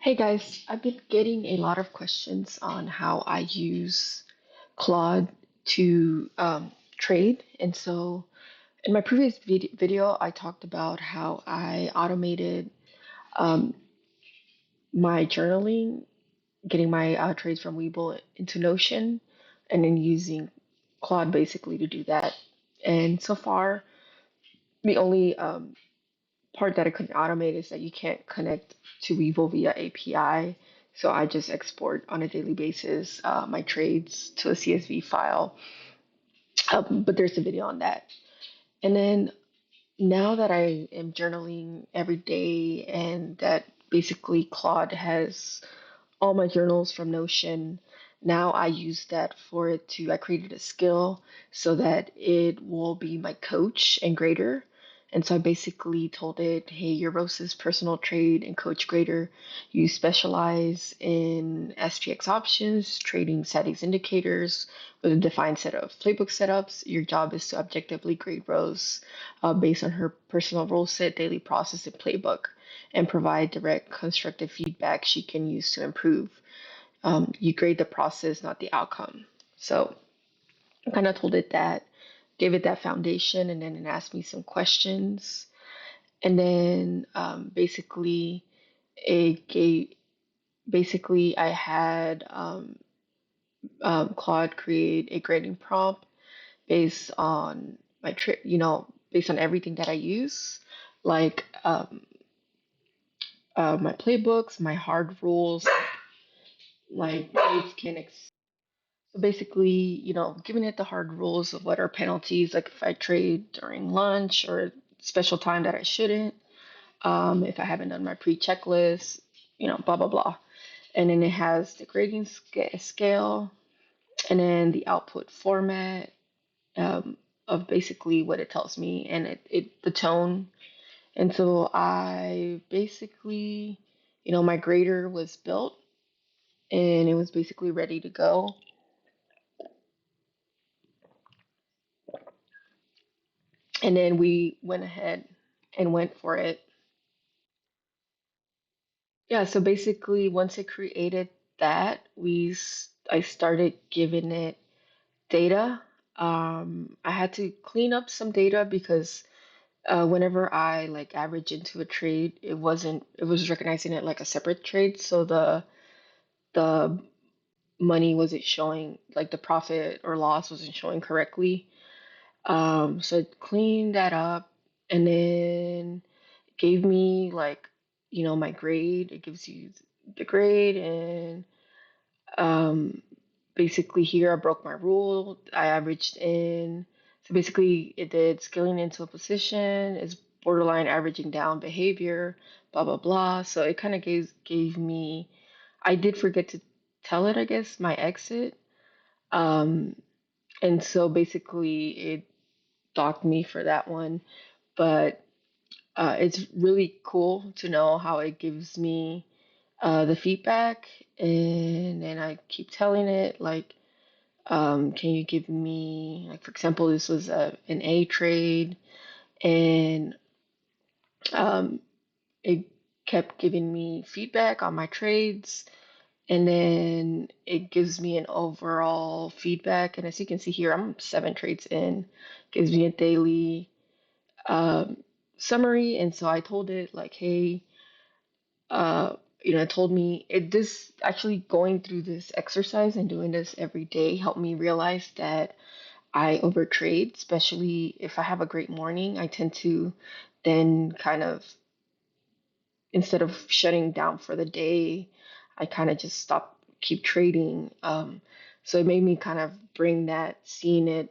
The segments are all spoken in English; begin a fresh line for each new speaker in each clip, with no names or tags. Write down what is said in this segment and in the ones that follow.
Hey guys, I've been getting a lot of questions on how I use Claude to trade. And so in my previous video, I talked about how I automated um, my journaling, getting my trades from Webull into Notion, and then using Claude basically to do that. And so far, the only part that I couldn't automate is that you can't connect to Webull via API. So I just export on a daily basis my trades to a CSV file. But there's a video on that. And then now that I am journaling every day and that basically Claude has all my journals from Notion, now I use that for it to, I created a skill so that it will be my coach and grader. And so I basically told it, hey, you're Rose's personal trade and coach grader. You specialize in SPX options, trading settings indicators with a defined set of playbook setups. Your job is to objectively grade Rose based on her personal rule set, daily process, and playbook, and provide direct constructive feedback she can use to improve. You grade the process, not the outcome. So I kind of told it that, gave it that foundation, and then it asked me some questions. And then it gave, basically, I had Claude create a grading prompt based on based on everything that I use, like my playbooks, my hard rules, like trades can so basically, giving it the hard rules of what are penalties, like if I trade during lunch or special time that I shouldn't, if I haven't done my pre-checklist, blah blah blah. And then it has the grading scale, and then the output format of basically what it tells me, and it the tone. And so I basically, my grader was built and it was basically ready to go. And then we went ahead and went for it. Yeah, so basically, once it created that, I started giving it data. I had to clean up some data because whenever I like average into a trade, it was recognizing it like a separate trade. So the money wasn't showing, like the profit or loss wasn't showing correctly. So I cleaned that up and then gave me like, my grade. It gives you the grade and um, basically here I broke my rule. I averaged in. So basically it did scaling into a position is borderline averaging down behavior, blah blah blah. So it kind of gave me. I did forget to tell it, I guess, my exit. Um, and so basically it docked me for that one. But it's really cool to know how it gives me the feedback, and then I keep telling it like, can you give me like, for example, this was an A trade, and um, it kept giving me feedback on my trades, and then it gives me an overall feedback. And as you can see here, I'm 7 trades in, gives me a daily um, summary. And so I told it like, hey, uh, it told me it this actually going through this exercise and doing this every day helped me realize that I overtrade, especially if I have a great morning. I tend to then kind of, instead of shutting down for the day, I kind of just stop, keep trading. So it made me kind of bring it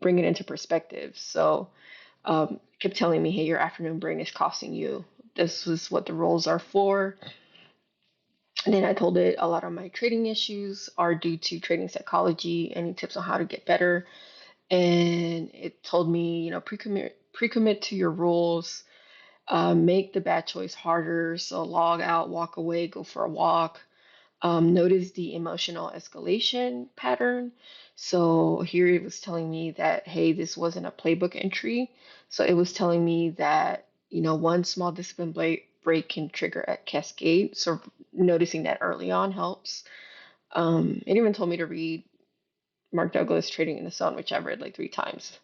into perspective. So kept telling me, hey, your afternoon brain is costing you. This is what the roles are for. And then I told it a lot of my trading issues are due to trading psychology. Any tips on how to get better? And it told me, pre-commit to your rules, make the bad choice harder. So log out, walk away, go for a walk. Notice the emotional escalation pattern. So here it was telling me that, hey, this wasn't a playbook entry. So it was telling me that, one small discipline break can trigger at cascade. So noticing that early on helps. It even told me to read Mark Douglas Trading in the Sun, which I've read like 3 times.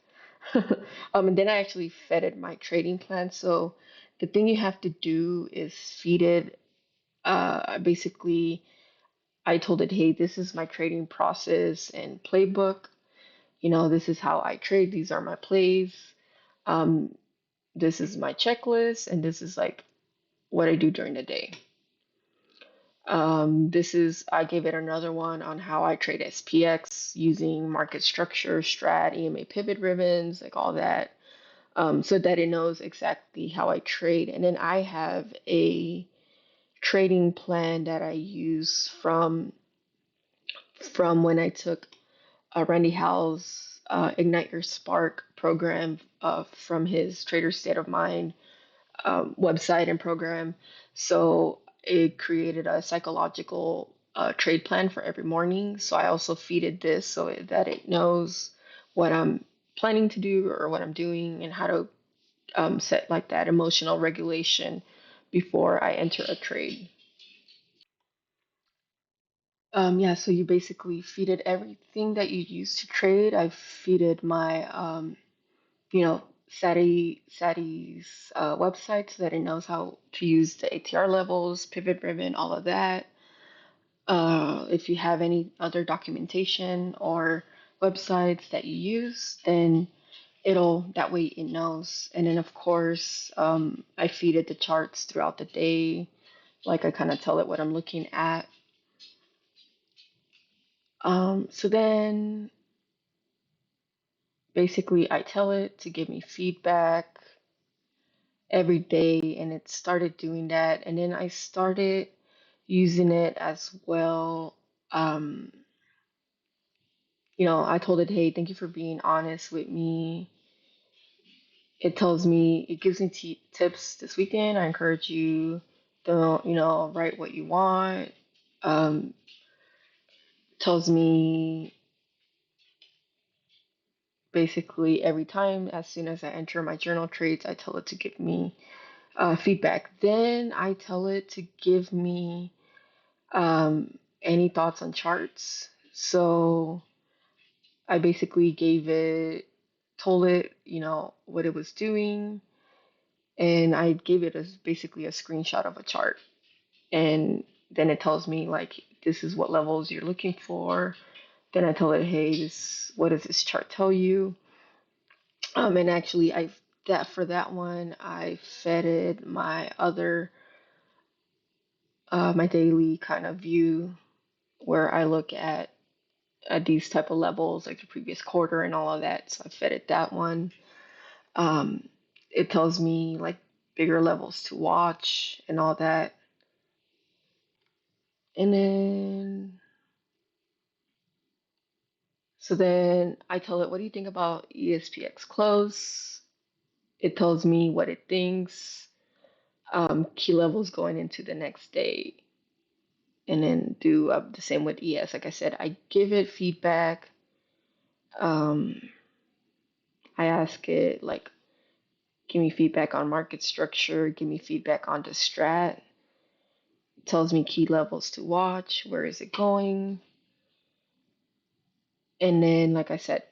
And then I actually fed it my trading plan. So the thing you have to do is feed it. Basically, I told it, hey, this is my trading process and playbook. This is how I trade. These are my plays. Um, this is my checklist, and this is like what I do during the day. I gave it another one on how I trade SPX using market structure, strat, EMA pivot ribbons, like all that, so that it knows exactly how I trade. And then I have a trading plan that I use from when I took Randy Howell's Ignite Your Spark program from his Trader State of Mind website and program. So it created a psychological trade plan for every morning. So I also feeded this so that it knows what I'm planning to do or what I'm doing and how to set like that emotional regulation before I enter a trade. Yeah, so you basically feeded everything that you use to trade. I feeded my you know, Sadi's website so that it knows how to use the ATR levels, pivot ribbon, all of that. If you have any other documentation or websites that you use, then that way it knows. And then, of course, I feed it the charts throughout the day. Like I kind of tell it what I'm looking at. So then basically, I tell it to give me feedback every day, and it started doing that. And then I started using it as well. um I told it, hey, thank you for being honest with me. It gives me tips this weekend. I encourage you, don't write what you want. um Tells me basically every time, as soon as I enter my journal trades, I tell it to give me feedback. Then I tell it to give me any thoughts on charts. So I basically told it, what it was doing, and I gave it as basically a screenshot of a chart. And then it tells me like, this is what levels you're looking for. Then I tell it, hey, what does this chart tell you? And actually, for that one, I fed it my daily kind of view where I look at these type of levels, like the previous quarter and all of that. So I fed it that one. Um, it tells me like bigger levels to watch and all that. And then I tell it, what do you think about ESPX close? It tells me what it thinks, key levels going into the next day, and then do the same with ES. Like I said, I give it feedback. Um, I ask it like, give me feedback on market structure, give me feedback on the strat. It tells me key levels to watch, where is it going. And then, like I said,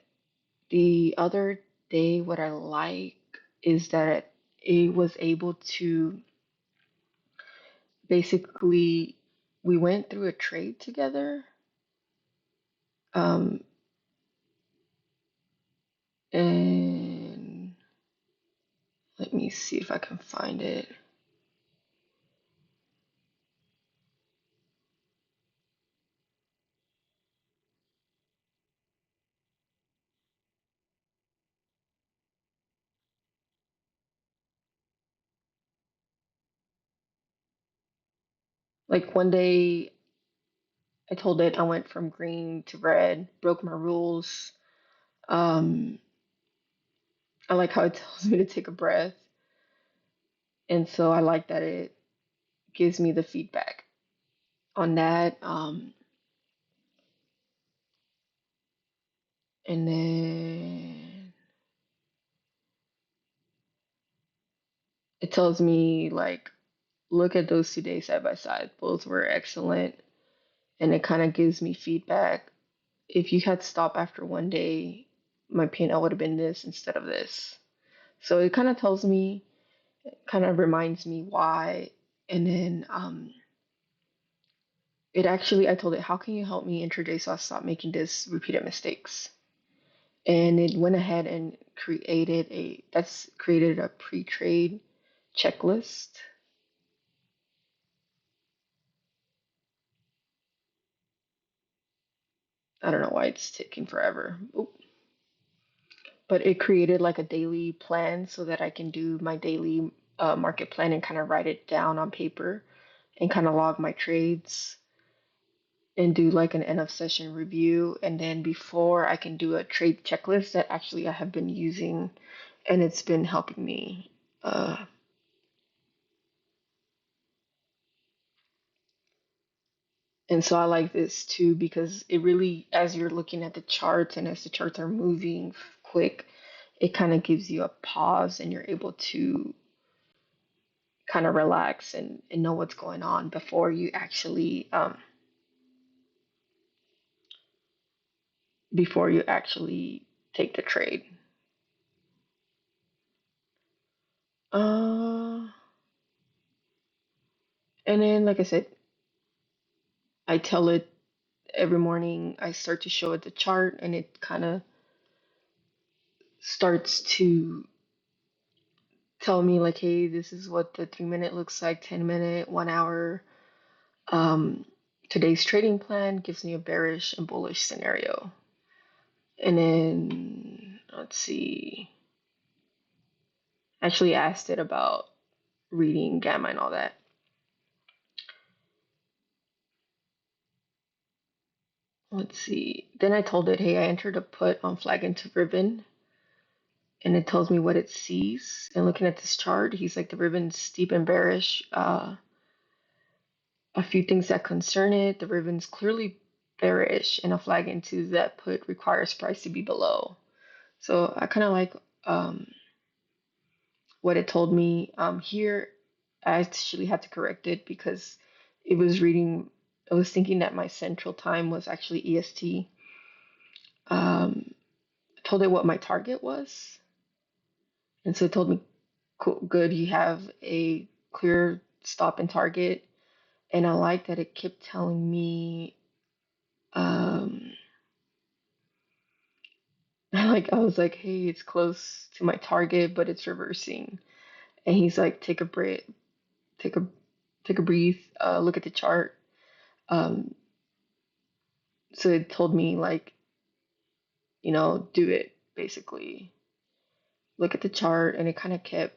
the other day, what I like is that it was able to basically, we went through a trade together. Um, and let me see if I can find it. Like one day, I told it I went from green to red, broke my rules. Um, I like how it tells me to take a breath. And so I like that it gives me the feedback on that. And then it tells me like look at those 2 days side by side. Both were excellent, and it kind of gives me feedback. If you had stopped after one day, my P&L would have been this instead of this. So it kind of tells me, kind of reminds me why. And then it actually, I told it, how can you help me intraday so I stop making this repeated mistakes? And it went ahead and created a pre-trade checklist. I don't know why it's taking forever. Oop. But it created like a daily plan so that I can do my daily market plan and kind of write it down on paper and kind of log my trades and do like an end of session review. And then before I can do a trade checklist that actually I have been using and it's been helping me. Uh, and so I like this too because it really, as you're looking at the charts and as the charts are moving quick, it kind of gives you a pause and you're able to kind of relax and know what's going on before you actually take the trade. Uh, and then like I said, I tell it every morning. I start to show it the chart, and it kind of starts to tell me like, hey, this is what the 3 minute looks like, 10 minute, 1 hour. Um, Today's trading plan gives me a bearish and bullish scenario. And then let's see. Actually asked it about reading gamma and all that. Let's see. Then I told it, hey, I entered a put on flag into ribbon, and it tells me what it sees. And looking at this chart, he's like the ribbon's steep and bearish. A few things that concern it. The ribbon's clearly bearish, and a flag into that put requires price to be below. So I kind of like what it told me. Here, I actually had to correct it because it was reading. I was thinking that my central time was actually EST. I told it what my target was, and so it told me, cool, good, you have a clear stop and target. And I like that it kept telling me, um, like I was like, hey, it's close to my target, but it's reversing. And he's like, take a breath, take a take a breathe, look at the chart. Um, so it told me like, do it basically. Look at the chart, and it kind of kept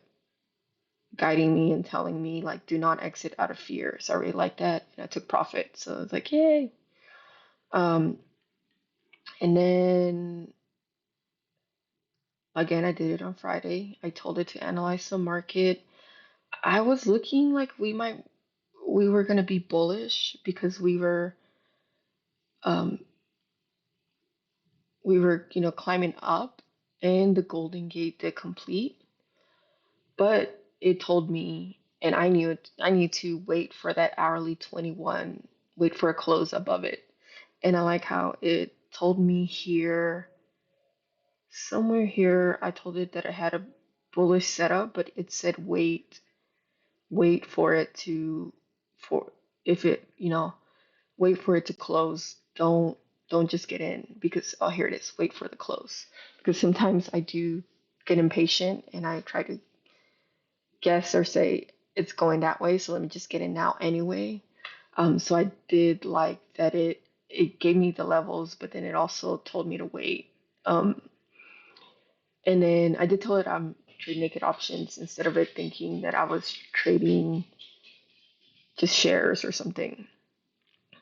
guiding me and telling me like, do not exit out of fear. So I really like that, and I took profit. So it's like, yay. Um, and then again, I did it on Friday. I told it to analyze the market. I was looking like we were gonna be bullish because um we were climbing up, and the Golden Gate did complete, but it told me, and I need to wait for that hourly 21, wait for a close above it. And I like how it told me here, somewhere here, I told it that I had a bullish setup, but it said wait for it to, for if it, wait for it to close. Don't just get in because, oh, here it is. Wait for the close. Because sometimes I do get impatient and I try to guess or say it's going that way, so let me just get in now anyway. So I did like that it gave me the levels, but then it also told me to wait. Um, and then I did tell it I'm trading naked options instead of it thinking that I was trading just shares or something.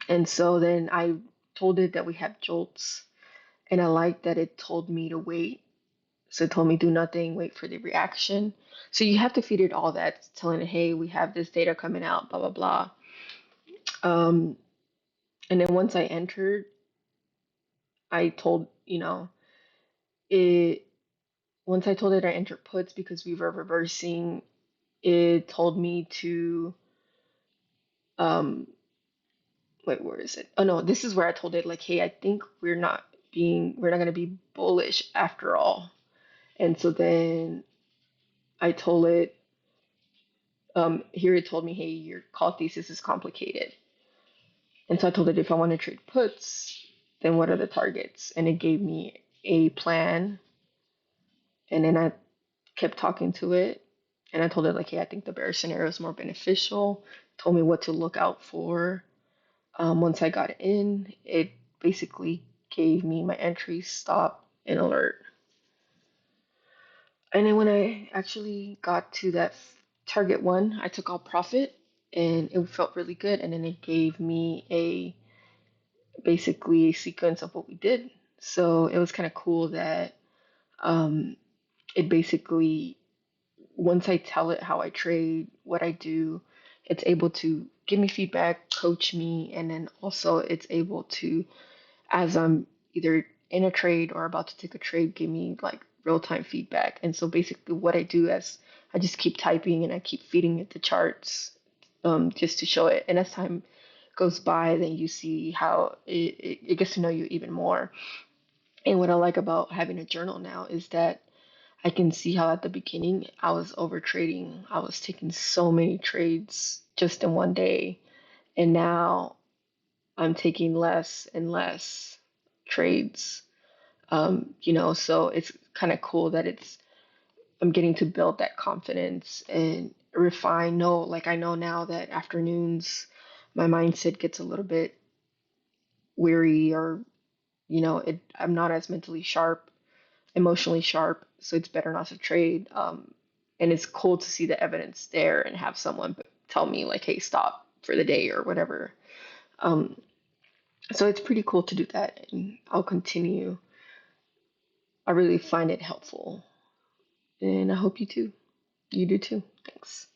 And so then I told it that we have jolts, and I like that it told me to wait. So it told me do nothing, wait for the reaction. So you have to feed it all that, telling it, hey, we have this data coming out, blah blah blah. Um, and then once I entered, I told it. Once I told it I entered puts because we were reversing, it told me to. Um, wait, where is it? Oh no, this is where I told it like, hey, I think we're not gonna be bullish after all. And so then I told it, here it told me, hey, your call thesis is complicated. And so I told it if I want to trade puts, then what are the targets? And it gave me a plan. And then I kept talking to it. And I told it, like, hey, I think the bear scenario is more beneficial. Told me what to look out for. Once I got in, it basically gave me my entry, stop, and alert. And then when I actually got to that target one, I took all profit and it felt really good. And then it gave me a basically a sequence of what we did. So it was kind of cool that um, it basically, once I tell it how I trade, what I do, it's able to give me feedback, coach me, and then also it's able to, as I'm either in a trade or about to take a trade, give me like real time feedback. And so basically, what I do is I just keep typing and I keep feeding it the charts just to show it. And as time goes by, then you see how it gets to know you even more. And what I like about having a journal now is that I can see how at the beginning I was over trading. I was taking so many trades just in one day. And now I'm taking less and less trades. So it's kind of cool that I'm getting to build that confidence and refine. No, like I know now that afternoons my mindset gets a little bit weary or, I'm not as mentally sharp, emotionally sharp, so it's better not to trade. And it's cool to see the evidence there and have someone tell me like, hey, stop for the day or whatever. Um, so it's pretty cool to do that, and I'll continue. I really find it helpful, and I hope you do too. Thanks.